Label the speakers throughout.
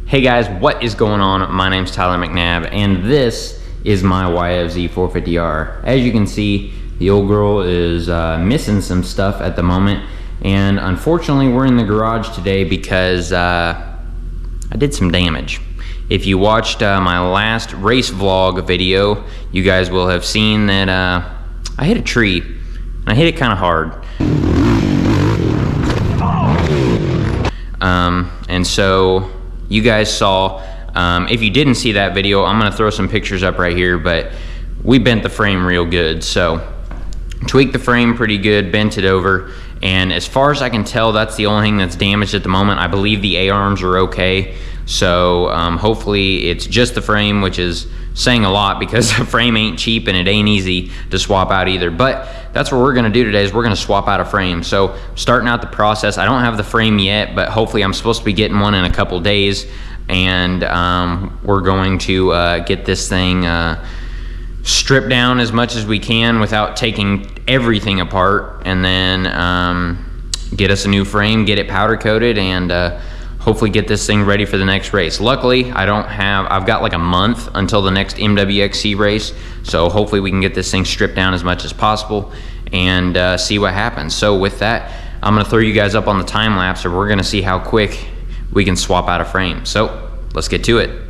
Speaker 1: Hey guys, what is going on? My name's Tyler McNabb, and this is my YFZ450R. As you can see, the old girl is missing some stuff at the moment, and unfortunately we're in the garage today because I did some damage. If you watched my last race vlog video, you guys will have seen that I hit a tree, and I hit it kind of hard. And so you guys saw, if you didn't see that video, I'm gonna throw some pictures up right here, but we bent the frame real good. So tweaked the frame pretty good, bent it over, and as far as I can tell, that's the only thing that's damaged at the moment. I believe the A-arms are okay. So hopefully it's just the frame, which is saying a lot because the frame ain't cheap and it ain't easy to swap out either. But that's what we're gonna do today, is we're gonna swap out a frame. So starting out the process, I don't have the frame yet, but hopefully I'm supposed to be getting one in a couple days, and we're going to get this thing stripped down as much as we can without taking everything apart, and then get us a new frame, get it powder coated, and hopefully get this thing ready for the next race. Luckily, I've got like a month until the next MWXC race, so hopefully we can get this thing stripped down as much as possible and see what happens. So with that, I'm gonna throw you guys up on the time lapse, and we're gonna see how quick we can swap out a frame. So let's get to it.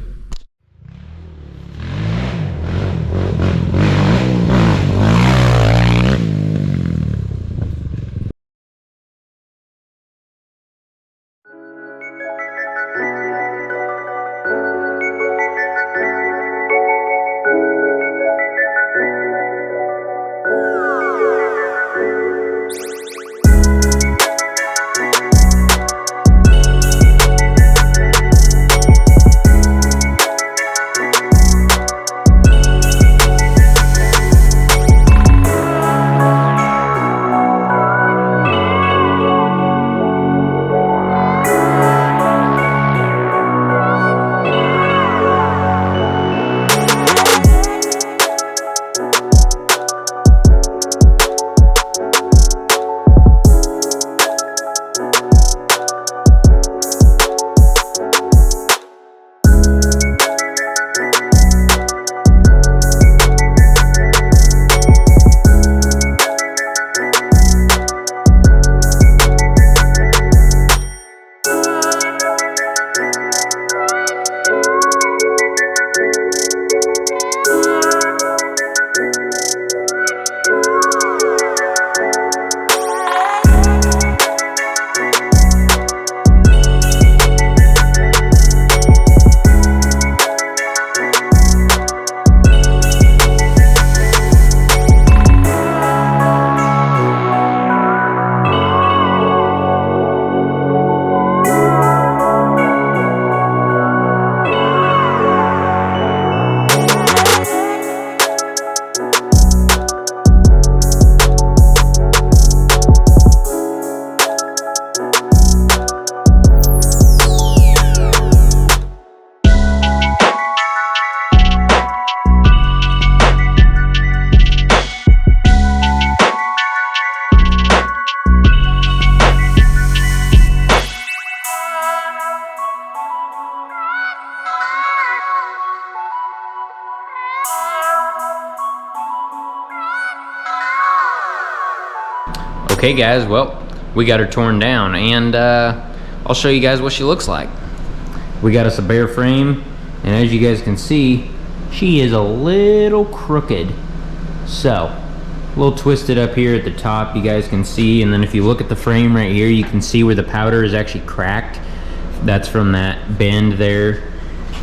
Speaker 1: Okay guys, well, we got her torn down, and I'll show you guys what she looks like. We got us a bare frame, and as you guys can see, she is a little crooked. So, a little twisted up here at the top, you guys can see, and then if you look at the frame right here, you can see where the powder is actually cracked. That's from that bend there.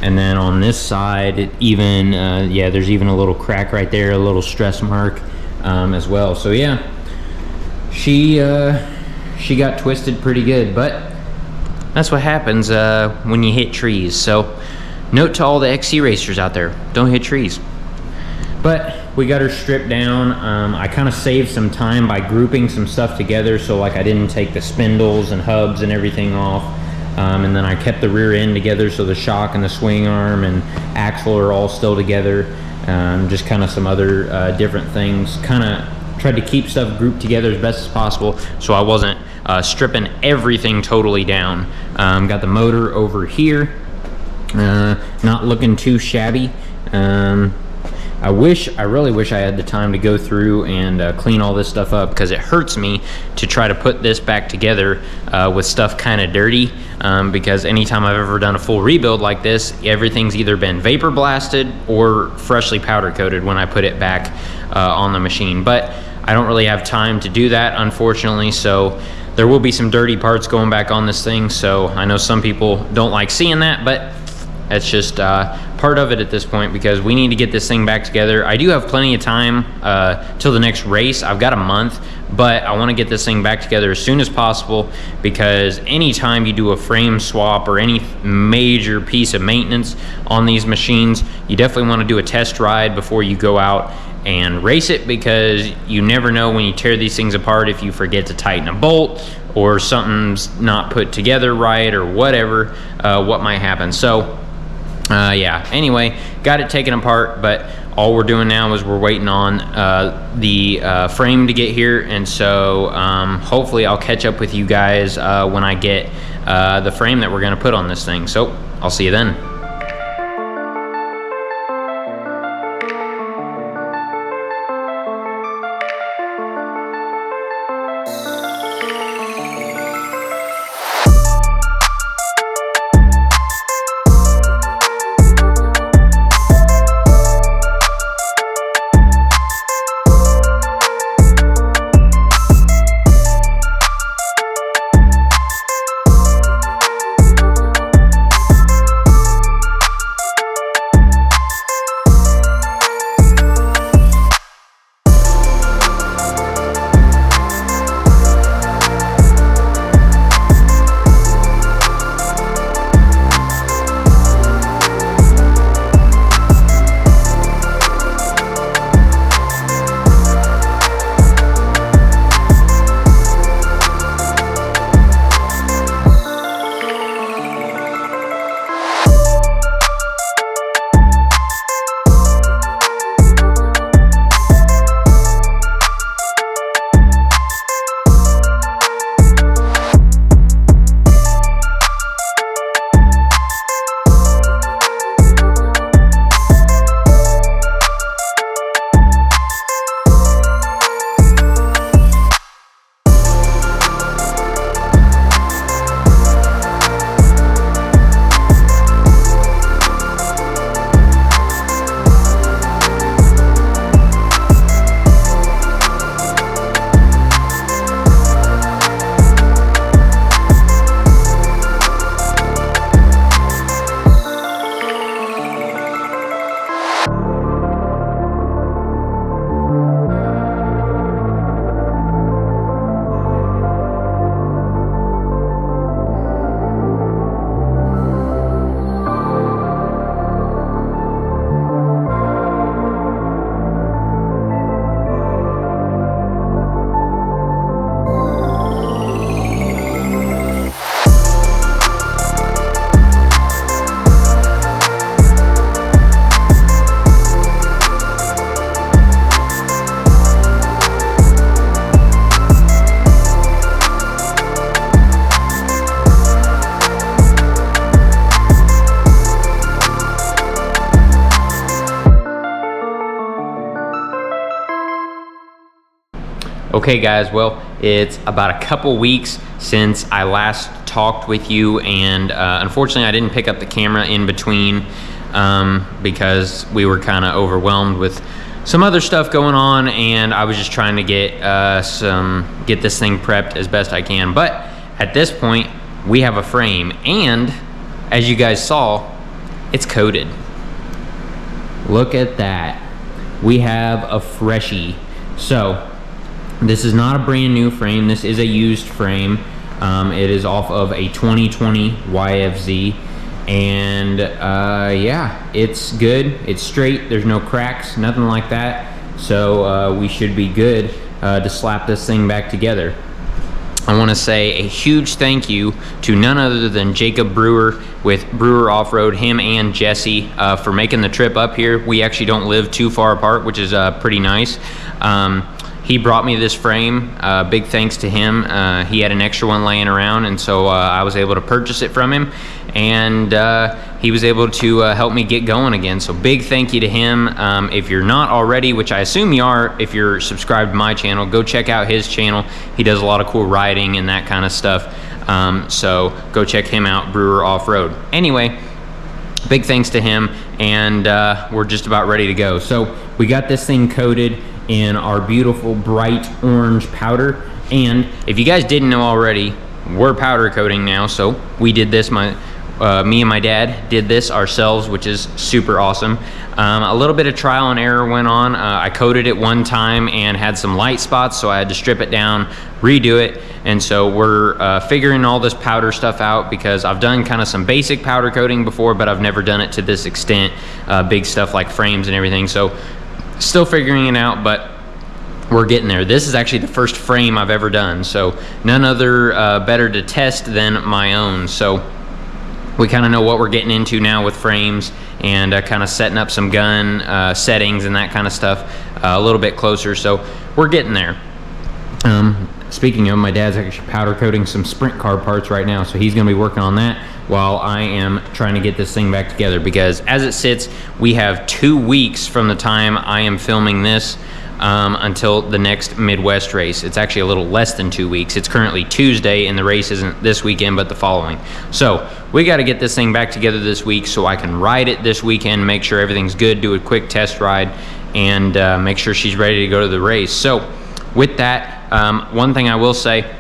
Speaker 1: And then on this side, yeah, there's even a little crack right there, a little stress mark as well. So yeah, she got twisted pretty good, but that's what happens when you hit trees. So note to all the XC racers out there, don't hit trees. But we got her stripped down. I kind of saved some time by grouping some stuff together, so like I didn't take the spindles and hubs and everything off. And then I kept the rear end together, so the shock and the swing arm and axle are all still together. Just kind of some other different things. Kind of tried to keep stuff grouped together as best as possible, so I wasn't stripping everything totally down. Got the motor over here, Not looking too shabby. I really wish I had the time to go through and clean all this stuff up, because it hurts me to try to put this back together with stuff kind of dirty, because anytime I've ever done a full rebuild like this, everything's either been vapor blasted or freshly powder coated when I put it back on the machine. But I don't really have time to do that, unfortunately, so there will be some dirty parts going back on this thing. So I know some people don't like seeing that, but that's just part of it at this point, because we need to get this thing back together. I do have plenty of time till the next race. I've got a month, but I want to get this thing back together as soon as possible, because anytime you do a frame swap or any major piece of maintenance on these machines, you definitely want to do a test ride before you go out and race it, because you never know when you tear these things apart if you forget to tighten a bolt or something's not put together right or whatever, what might happen. So yeah, anyway, got it taken apart, but all we're doing now is we're waiting on the frame to get here, and so hopefully I'll catch up with you guys when I get the frame that we're going to put on this thing. So I'll see you then. Okay guys, well, it's about a couple weeks since I last talked with you, and unfortunately I didn't pick up the camera in between because we were kind of overwhelmed with some other stuff going on, and I was just trying to get this thing prepped as best I can. But at this point we have a frame, and as you guys saw, it's coated. Look at that. We have a freshie. So this is not a brand new frame. This is a used frame. It is off of a 2020 YFZ, and yeah, it's good. It's straight. There's no cracks, nothing like that. So we should be good to slap this thing back together. I want to say a huge thank you to none other than Jacob Brewer with Brewer Off-Road, him and Jesse, for making the trip up here. We actually don't live too far apart, which is pretty nice. he brought me this frame. Big thanks to him. He had an extra one laying around, and so I was able to purchase it from him, and he was able to help me get going again. So big thank you to him. If you're not already, which I assume you are if you're subscribed to my channel, go check out his channel. He does a lot of cool riding and that kind of stuff. So go check him out, Brewer Off-Road. Anyway, big thanks to him, and we're just about ready to go. So we got this thing coated in our beautiful bright orange powder, and if you guys didn't know already, we're powder coating now. So we did this, me and my dad did this ourselves, which is super awesome. A little bit of trial and error went on. I coated it one time and had some light spots, so I had to strip it down, redo it. And so we're figuring all this powder stuff out, because I've done kind of some basic powder coating before, but I've never done it to this extent, big stuff like frames and everything. So still figuring it out, but we're getting there. This is actually the first frame I've ever done, so none other better to test than my own. So we kind of know what we're getting into now with frames, and kind of setting up some gun settings and that kind of stuff a little bit closer. So we're getting there. Speaking of, my dad's actually powder coating some sprint car parts right now, so he's going to be working on that while I am trying to get this thing back together, because as it sits, we have 2 weeks from the time I am filming this until the next Midwest race. It's actually a little less than 2 weeks. It's currently Tuesday, and the race isn't this weekend but the following. So we got to get this thing back together this week so I can ride it this weekend, make sure everything's good, do a quick test ride, and make sure she's ready to go to the race. So with that, one thing I will say,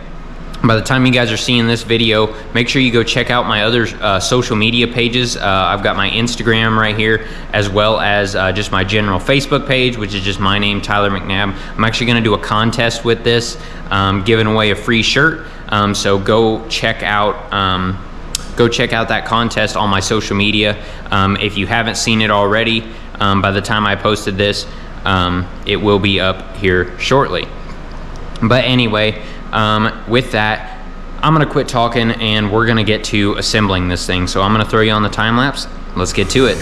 Speaker 1: by the time you guys are seeing this video, make sure you go check out my other social media pages. I've got my Instagram right here, as well as just my general Facebook page, which is just my name, Tyler McNabb. I'm actually going to do a contest with this, giving away a free shirt. So go check out that contest on my social media. If you haven't seen it already, by the time I posted this, it will be up here shortly. But anyway, with that, I'm gonna quit talking and we're gonna get to assembling this thing. So I'm gonna throw you on the time lapse. Let's get to it.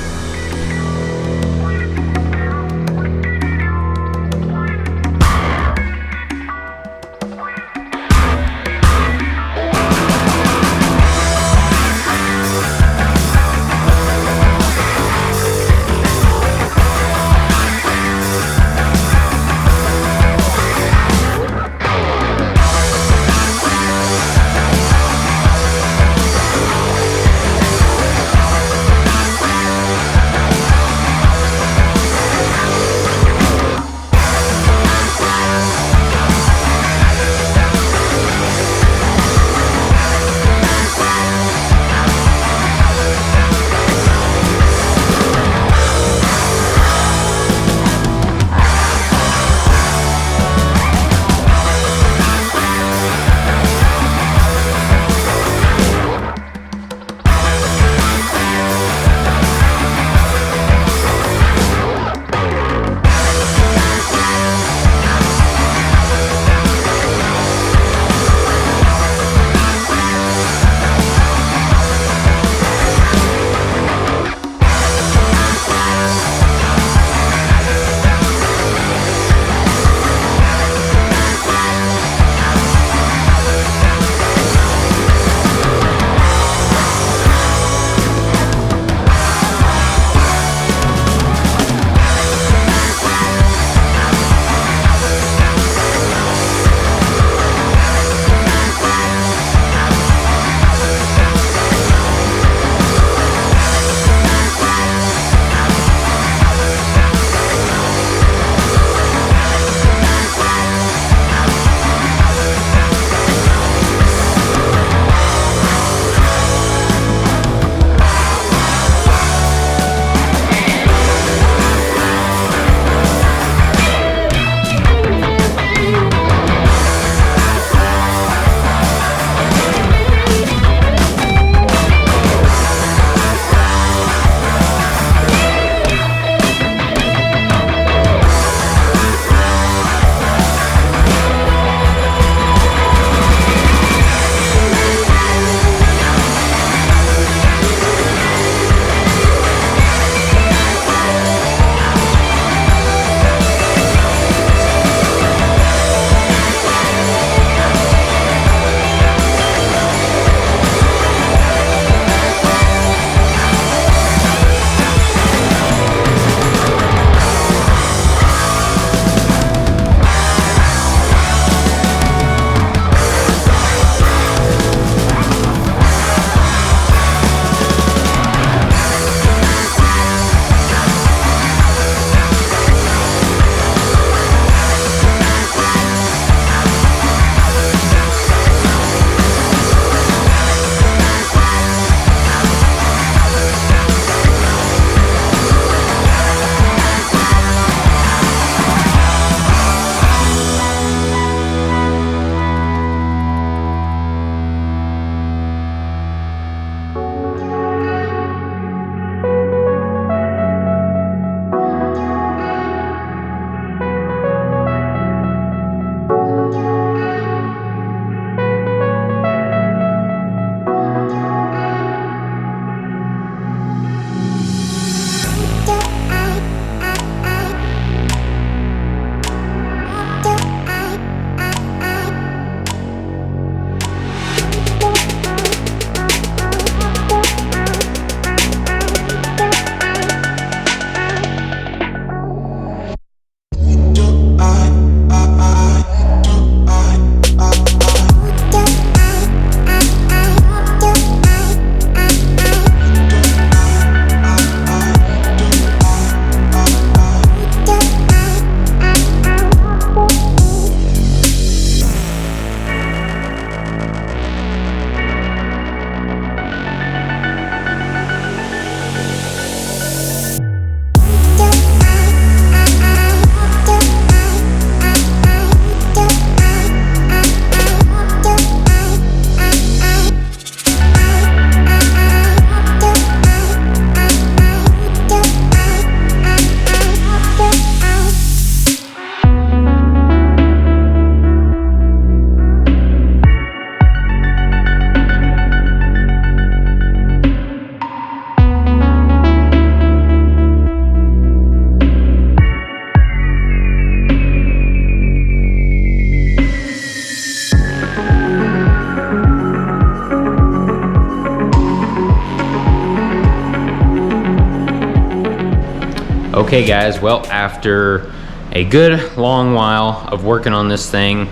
Speaker 1: Okay guys, well, after a good long while of working on this thing,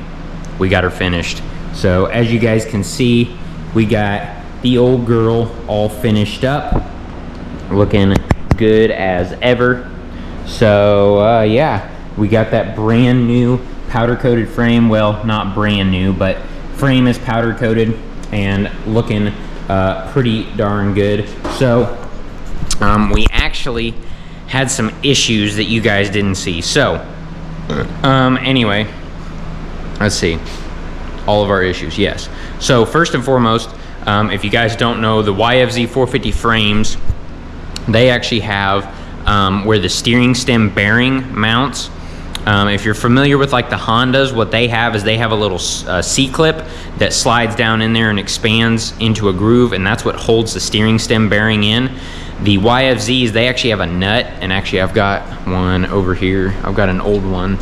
Speaker 1: we got her finished. So as you guys can see, we got the old girl all finished up, looking good as ever. So yeah, we got that brand new powder coated frame. Well, not brand new, but frame is powder coated and looking pretty darn good. So we actually had some issues that you guys didn't see. So anyway, let's see all of our issues. Yes, so first and foremost, if you guys don't know, the YFZ450 frames, they actually have where the steering stem bearing mounts. If you're familiar with like the Hondas, what they have is they have a little C-clip that slides down in there and expands into a groove, and that's what holds the steering stem bearing in. The YFZs, they actually have a nut, and actually I've got one over here. I've got an old one.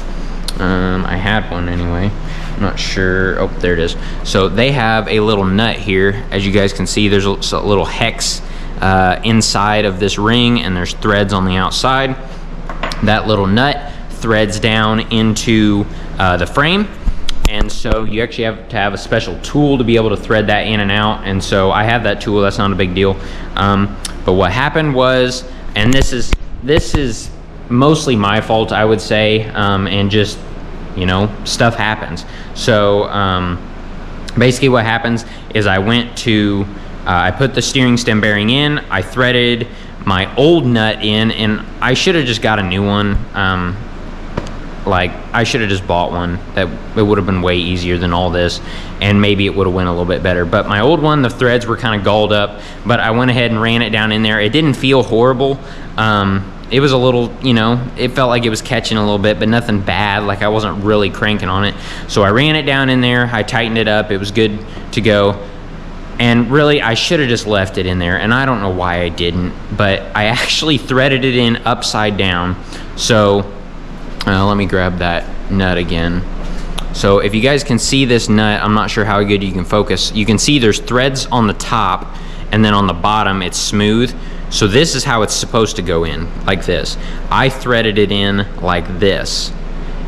Speaker 1: I had one anyway. I'm not sure. Oh, there it is. So they have a little nut here. As you guys can see, there's a little hex inside of this ring, and there's threads on the outside. That little nut threads down into the frame, and so you actually have to have a special tool to be able to thread that in and out, and so I have that tool. That's not a big deal. But what happened was, and this is mostly my fault, I would say, and just, you know, stuff happens. So basically what happens is I went to I put the steering stem bearing in, I threaded my old nut in, and I should have just got a new one. Like, I should have just bought one. That it would have been way easier than all this, and maybe it would have went a little bit better. But my old one, the threads were kind of galled up, but I went ahead and ran it down in there. It didn't feel horrible. It was a little, you know, it felt like it was catching a little bit, but nothing bad. Like, I wasn't really cranking on it. So I ran it down in there, I tightened it up, it was good to go. And really, I should have just left it in there, and I don't know why I didn't, but I actually threaded it in upside down. So let me grab that nut again. So if you guys can see this nut, I'm not sure how good you can focus. You can see there's threads on the top, and then on the bottom it's smooth. So this is how it's supposed to go in, like this. I threaded it in like this,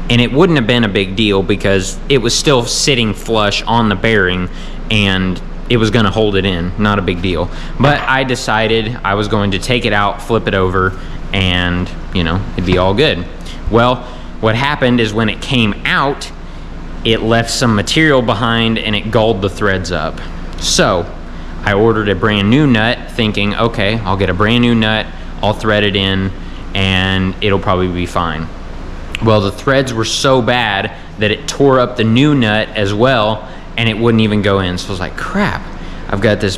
Speaker 1: and it wouldn't have been a big deal because it was still sitting flush on the bearing, and it was gonna hold it in, not a big deal. But I decided I was going to take it out, flip it over, and, you know, it'd be all good. Well, what happened is when it came out, it left some material behind and it galled the threads up. So I ordered a brand new nut, thinking, okay, I'll get a brand new nut, I'll thread it in, and it'll probably be fine. Well, the threads were so bad that it tore up the new nut as well, and it wouldn't even go in. So I was like, crap, I've got this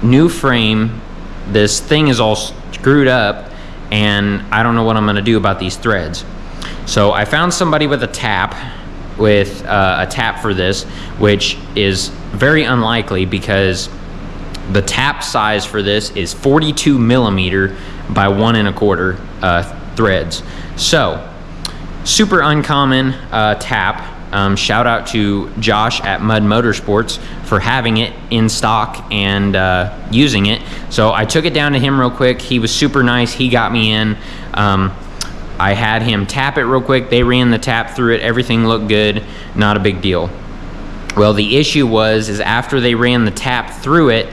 Speaker 1: new frame, this thing is all screwed up, and I don't know what I'm gonna do about these threads. So I found somebody with a tap, for this, which is very unlikely because the tap size for this is 42 millimeter by 1 1/4 threads. So super uncommon tap. Shout out to Josh at Mud Motorsports for having it in stock and using it. So I took it down to him real quick. He was super nice. He got me in. I had him tap it real quick. They ran the tap through it. Everything looked good. Not a big deal. Well, the issue is after they ran the tap through it,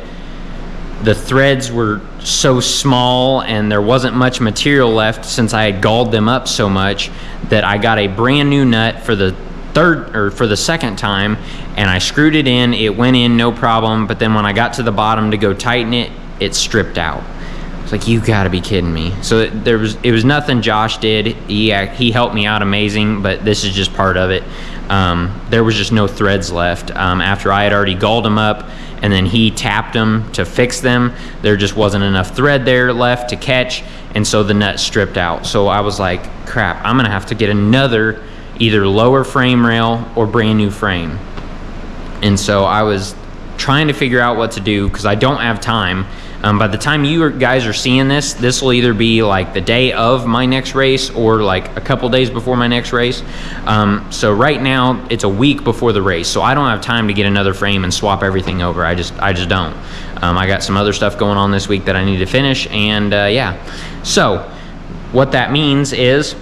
Speaker 1: the threads were so small and there wasn't much material left since I had galled them up so much that I got a brand new nut for the second time, and I screwed it in. It went in no problem, but then when I got to the bottom to go tighten it, it stripped out. It's like, you gotta be kidding me. So it was nothing Josh did. He helped me out amazing, but this is just part of it. There was just no threads left. After I had already galled them up and then he tapped them to fix them, there just wasn't enough thread there left to catch, and so the nut stripped out. So I was like, crap, I'm gonna have to get another either lower frame rail or brand new frame. And so I was trying to figure out what to do because I don't have time. By the time you guys are seeing this, this will either be like the day of my next race or like a couple days before my next race. So right now it's a week before the race, so I don't have time to get another frame and swap everything over. I just don't. I got some other stuff going on this week that I need to finish, and yeah. So what that means is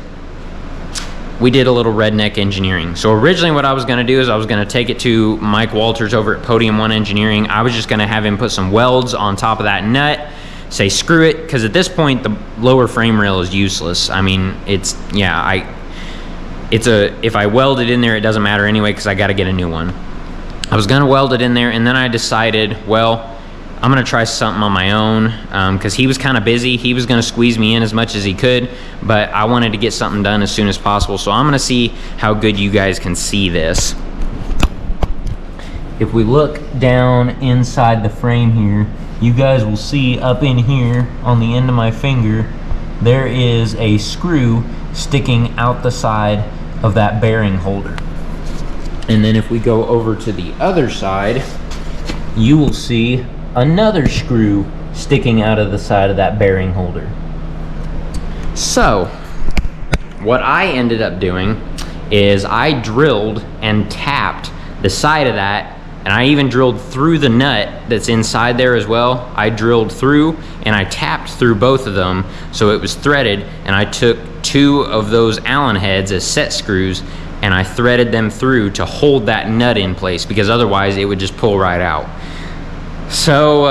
Speaker 1: we did a little redneck engineering. So originally what I was gonna do is I was gonna take it to Mike Walters over at Podium One Engineering. I was just gonna have him put some welds on top of that nut, say screw it, because at this point the lower frame rail is useless. I mean, if I weld it in there, it doesn't matter anyway, because I gotta get a new one. I was gonna weld it in there, and then I decided, well, I'm gonna try something on my own, because he was kind of busy. He was gonna squeeze me in as much as he could, but I wanted to get something done as soon as possible. So I'm gonna see how good you guys can see this. If we look down inside the frame here, you guys will see up in here on the end of my finger, there is a screw sticking out the side of that bearing holder. And then if we go over to the other side, you will see another screw sticking out of the side of that bearing holder. So what I ended up doing is I drilled and tapped the side of that, and I even drilled through the nut that's inside there as well. I drilled through and I tapped through both of them so it was threaded, and I took 2 of those Allen heads as set screws and I threaded them through to hold that nut in place, because otherwise it would just pull right out. So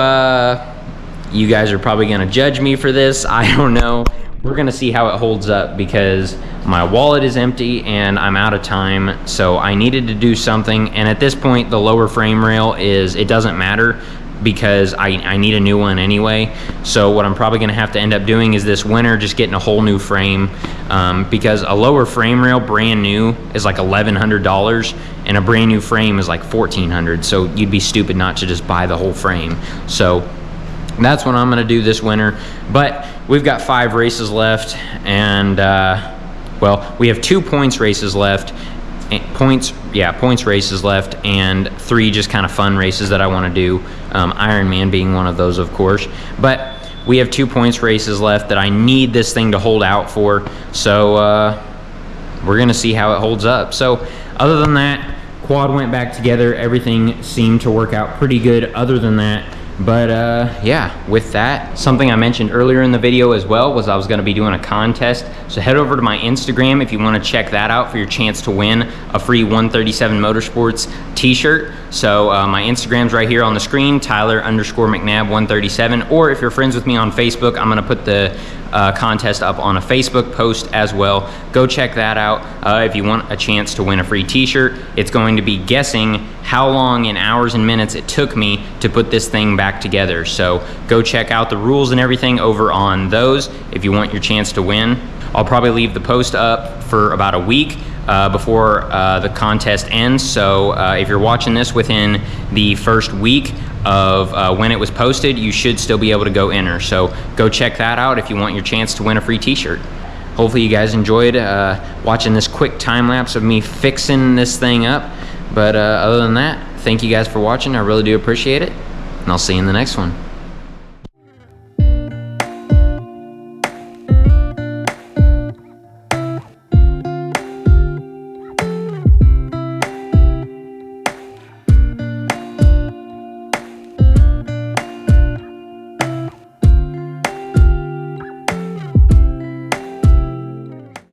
Speaker 1: you guys are probably gonna judge me for this. I don't know. We're gonna see how it holds up, because my wallet is empty and I'm out of time. So I needed to do something. And at this point, the lower frame rail it doesn't matter, because I need a new one anyway. So what I'm probably gonna have to end up doing is this winter just getting a whole new frame, because a lower frame rail brand new is like $1,100 and a brand new frame is like $1,400. So you'd be stupid not to just buy the whole frame. So that's what I'm gonna do this winter. But we've got 5 races left, and well, we have 2 points races left. Points races left, and 3 just kind of fun races that I want to do, Ironman being one of those, of course. But we have 2 points races left that I need this thing to hold out for. So we're gonna see how it holds up. So other than that, quad went back together, everything seemed to work out pretty good other than that. But yeah, with that, something I mentioned earlier in the video as well was I was gonna be doing a contest. So head over to my Instagram if you wanna check that out for your chance to win a free 137 Motorsports t-shirt. So my Instagram's right here on the screen, Tyler_McNabb137. Or if you're friends with me on Facebook, I'm gonna put the contest up on a Facebook post as well. Go check that out if you want a chance to win a free t-shirt. It's going to be guessing how long in hours and minutes it took me to put this thing back together. So go check out the rules and everything over on those if you want your chance to win. I'll probably leave the post up for about a week before the contest ends. So if you're watching this within the first week of when it was posted, you should still be able to go enter. So go check that out if you want your chance to win a free t-shirt. Hopefully you guys enjoyed watching this quick time lapse of me fixing this thing up. But other than that, thank you guys for watching. I really do appreciate it, and I'll see you in the next one.